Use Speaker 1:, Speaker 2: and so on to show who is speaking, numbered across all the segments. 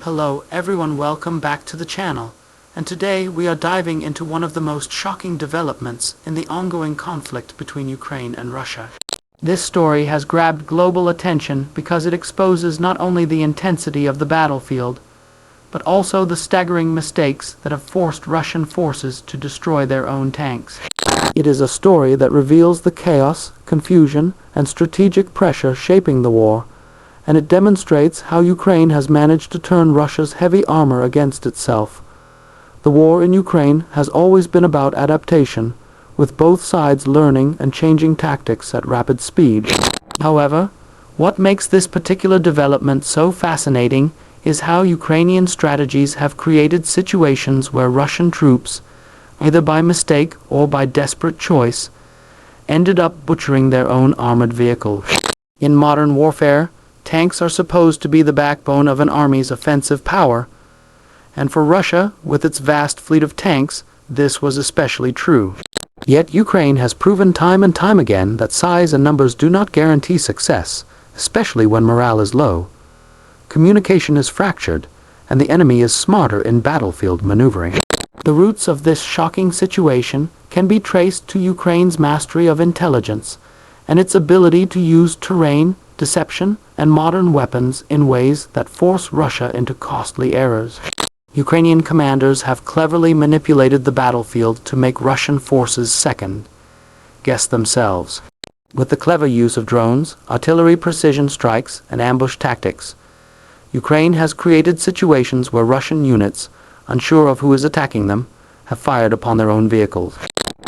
Speaker 1: Hello everyone, welcome back to the channel, and today we are diving into one of the most shocking developments in the ongoing conflict between Ukraine and Russia. This story has grabbed global attention because it exposes not only the intensity of the battlefield, but also the staggering mistakes that have forced Russian forces to destroy their own tanks. It is a story that reveals the chaos, confusion, and strategic pressure shaping the war, and it demonstrates how Ukraine has managed to turn Russia's heavy armor against itself. The war in Ukraine has always been about adaptation, with both sides learning and changing tactics at rapid speed. However, what makes this particular development so fascinating is how Ukrainian strategies have created situations where Russian troops, either by mistake or by desperate choice, ended up butchering their own armored vehicles. In modern warfare, tanks are supposed to be the backbone of an army's offensive power, and for Russia, with its vast fleet of tanks, this was especially true. Yet Ukraine has proven time and time again that size and numbers do not guarantee success, especially when morale is low. Communication is fractured, and the enemy is smarter in battlefield maneuvering. The roots of this shocking situation can be traced to Ukraine's mastery of intelligence and its ability to use terrain, deception, and modern weapons in ways that force Russia into costly errors. Ukrainian commanders have cleverly manipulated the battlefield to make Russian forces second-guess themselves. With the clever use of drones, artillery precision strikes, and ambush tactics, Ukraine has created situations where Russian units, unsure of who is attacking them, have fired upon their own vehicles.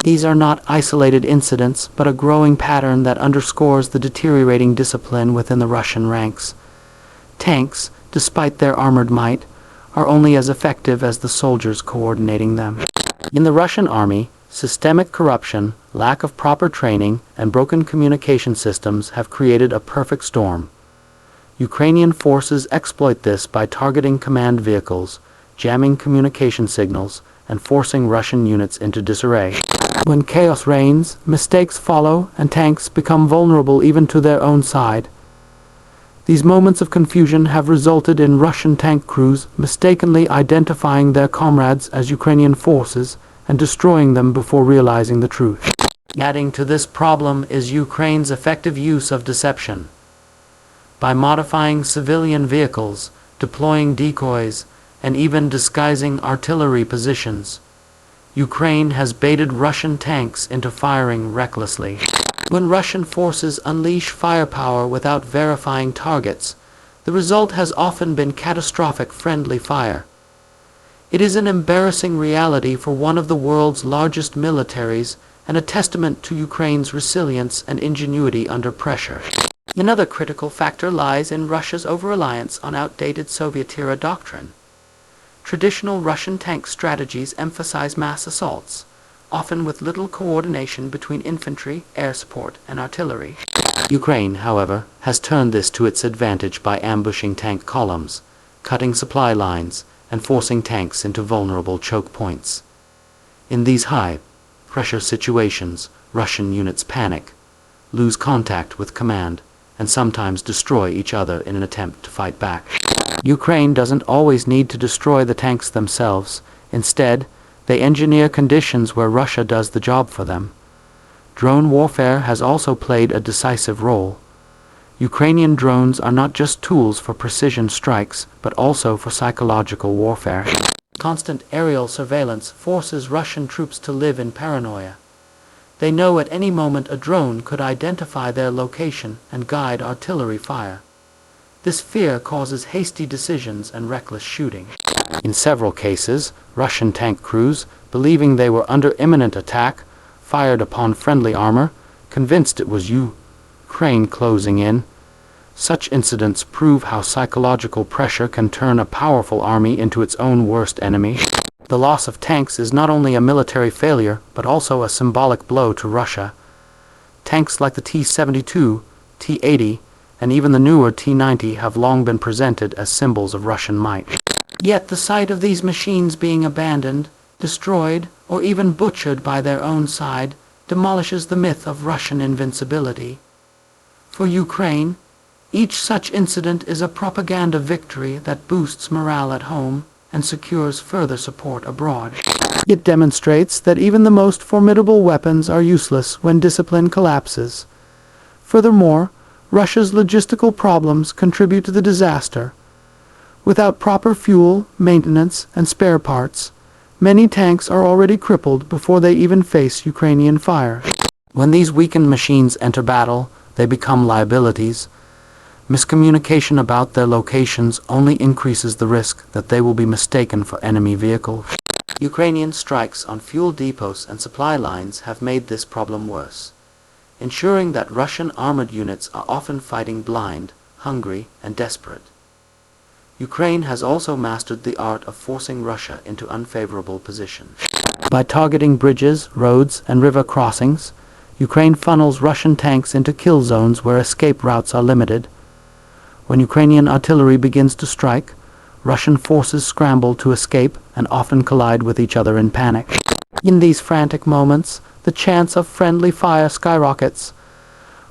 Speaker 1: These are not isolated incidents, but a growing pattern that underscores the deteriorating discipline within the Russian ranks. Tanks, despite their armored might, are only as effective as the soldiers coordinating them. In the Russian army, systemic corruption, lack of proper training, and broken communication systems have created a perfect storm. Ukrainian forces exploit this by targeting command vehicles, jamming communication signals, and forcing Russian units into disarray. When chaos reigns, mistakes follow, and tanks become vulnerable even to their own side. These moments of confusion have resulted in Russian tank crews mistakenly identifying their comrades as Ukrainian forces and destroying them before realizing the truth. Adding to this problem is Ukraine's effective use of deception. By modifying civilian vehicles, deploying decoys, and even disguising artillery positions, Ukraine has baited Russian tanks into firing recklessly. When Russian forces unleash firepower without verifying targets, the result has often been catastrophic friendly fire. It is an embarrassing reality for one of the world's largest militaries and a testament to Ukraine's resilience and ingenuity under pressure. Another critical factor lies in Russia's over-reliance on outdated Soviet-era doctrine. Traditional Russian tank strategies emphasize mass assaults, often with little coordination between infantry, air support, and artillery. Ukraine, however, has turned this to its advantage by ambushing tank columns, cutting supply lines, and forcing tanks into vulnerable choke points. In these high-pressure situations, Russian units panic, lose contact with command, and sometimes destroy each other in an attempt to fight back. Ukraine doesn't always need to destroy the tanks themselves. Instead, they engineer conditions where Russia does the job for them. Drone warfare has also played a decisive role. Ukrainian drones are not just tools for precision strikes, but also for psychological warfare. Constant aerial surveillance forces Russian troops to live in paranoia. They know at any moment a drone could identify their location and guide artillery fire. This fear causes hasty decisions and reckless shooting. In several cases, Russian tank crews, believing they were under imminent attack, fired upon friendly armor, convinced it was Ukraine closing in. Such incidents prove how psychological pressure can turn a powerful army into its own worst enemy. The loss of tanks is not only a military failure, but also a symbolic blow to Russia. Tanks like the T-72, T-80, and even the newer T-90 have long been presented as symbols of Russian might. Yet the sight of these machines being abandoned, destroyed, or even butchered by their own side demolishes the myth of Russian invincibility. For Ukraine, Each such incident is a propaganda victory that boosts morale at home and secures further support abroad. It demonstrates that even the most formidable weapons are useless when discipline collapses. Furthermore, Russia's logistical problems contribute to the disaster. Without proper fuel, maintenance, and spare parts, many tanks are already crippled before they even face Ukrainian fire. When these weakened machines enter battle, they become liabilities. Miscommunication about their locations only increases the risk that they will be mistaken for enemy vehicles. Ukrainian strikes on fuel depots and supply lines have made this problem worse, ensuring that Russian armored units are often fighting blind, hungry, and desperate. Ukraine has also mastered the art of forcing Russia into unfavorable positions. By targeting bridges, roads, and river crossings, Ukraine funnels Russian tanks into kill zones where escape routes are limited. When Ukrainian artillery begins to strike, Russian forces scramble to escape and often collide with each other in panic. In these frantic moments, the chance of friendly fire skyrockets.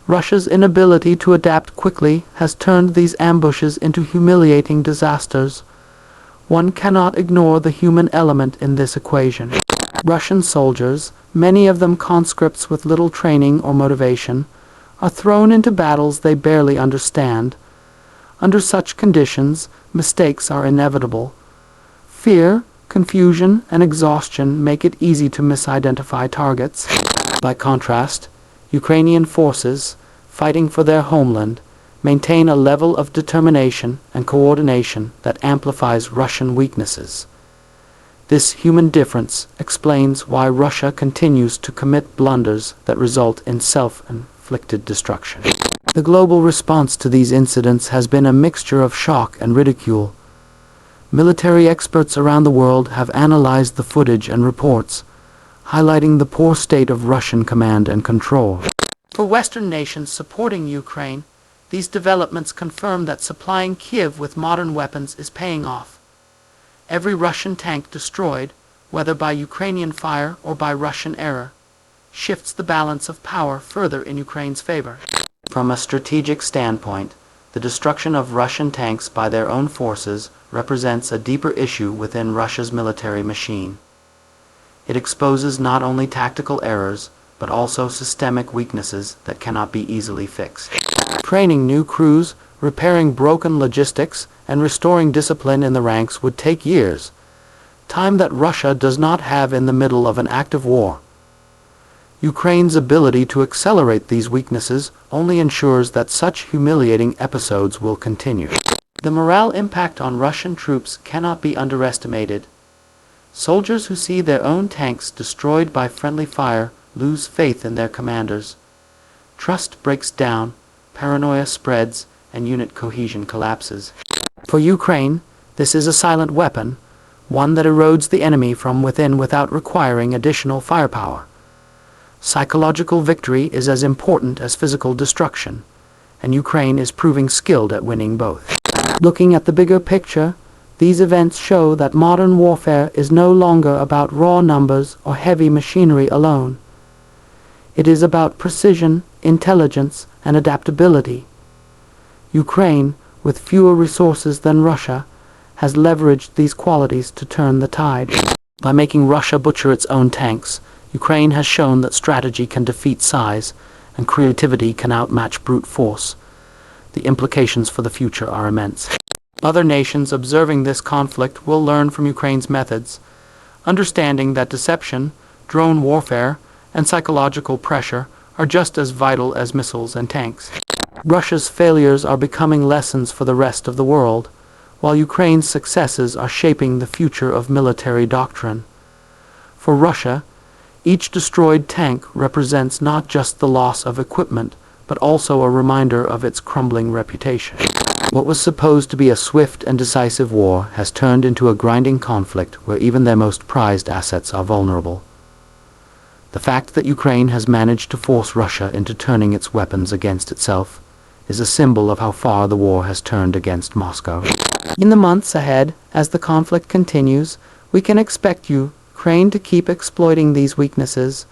Speaker 1: Russia's inability to adapt quickly has turned these ambushes into humiliating disasters. One cannot ignore the human element in this equation. Russian soldiers, many of them conscripts with little training or motivation, are thrown into battles they barely understand. Under such conditions, mistakes are inevitable. Fear, confusion, and exhaustion make it easy to misidentify targets. By contrast, Ukrainian forces, fighting for their homeland, maintain a level of determination and coordination that amplifies Russian weaknesses. This human difference explains why Russia continues to commit blunders that result in self-inflicted destruction. The global response to these incidents has been a mixture of shock and ridicule. Military experts around the world have analyzed the footage and reports, highlighting the poor state of Russian command and control. For Western nations supporting Ukraine, these developments confirm that supplying Kiev with modern weapons is paying off. Every Russian tank destroyed, whether by Ukrainian fire or by Russian error, shifts the balance of power further in Ukraine's favor. From a strategic standpoint, the destruction of Russian tanks by their own forces represents a deeper issue within Russia's military machine. It exposes not only tactical errors, but also systemic weaknesses that cannot be easily fixed. Training new crews, repairing broken logistics, and restoring discipline in the ranks would take years, time that Russia does not have in the middle of an active war. Ukraine's ability to accelerate these weaknesses only ensures that such humiliating episodes will continue. The morale impact on Russian troops cannot be underestimated. Soldiers who see their own tanks destroyed by friendly fire lose faith in their commanders. Trust breaks down, paranoia spreads, and unit cohesion collapses. For Ukraine, this is a silent weapon, one that erodes the enemy from within without requiring additional firepower. Psychological victory is as important as physical destruction, and Ukraine is proving skilled at winning both. Looking at the bigger picture, these events show that modern warfare is no longer about raw numbers or heavy machinery alone. It is about precision, intelligence, and adaptability. Ukraine, with fewer resources than Russia, has leveraged these qualities to turn the tide. By making Russia butcher its own tanks, Ukraine has shown that strategy can defeat size, and creativity can outmatch brute force. The implications for the future are immense. Other nations observing this conflict will learn from Ukraine's methods, understanding that deception, drone warfare, and psychological pressure are just as vital as missiles and tanks. Russia's failures are becoming lessons for the rest of the world, while Ukraine's successes are shaping the future of military doctrine. For Russia, each destroyed tank represents not just the loss of equipment, but also a reminder of its crumbling reputation. What was supposed to be a swift and decisive war has turned into a grinding conflict where even their most prized assets are vulnerable. The fact that Ukraine has managed to force Russia into turning its weapons against itself is a symbol of how far the war has turned against Moscow. In the months ahead, as the conflict continues, we can expect Ukraine to keep exploiting these weaknesses.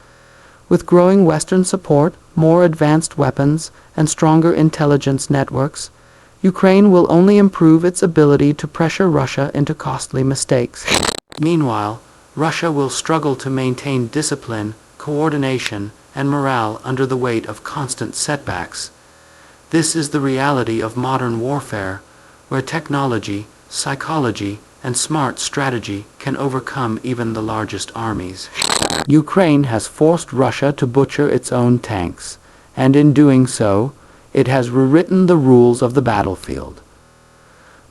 Speaker 1: With growing Western support, more advanced weapons, and stronger intelligence networks, Ukraine will only improve its ability to pressure Russia into costly mistakes. Meanwhile, Russia will struggle to maintain discipline, coordination, and morale under the weight of constant setbacks. This is the reality of modern warfare, where technology, psychology, and smart strategy can overcome even the largest armies. Ukraine has forced Russia to butcher its own tanks, and in doing so, it has rewritten the rules of the battlefield.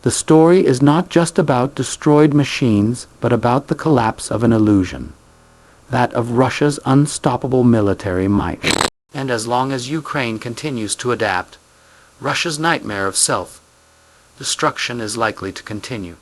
Speaker 1: The story is not just about destroyed machines, but about the collapse of an illusion, that of Russia's unstoppable military might. And as long as Ukraine continues to adapt, Russia's nightmare of self-destruction is likely to continue.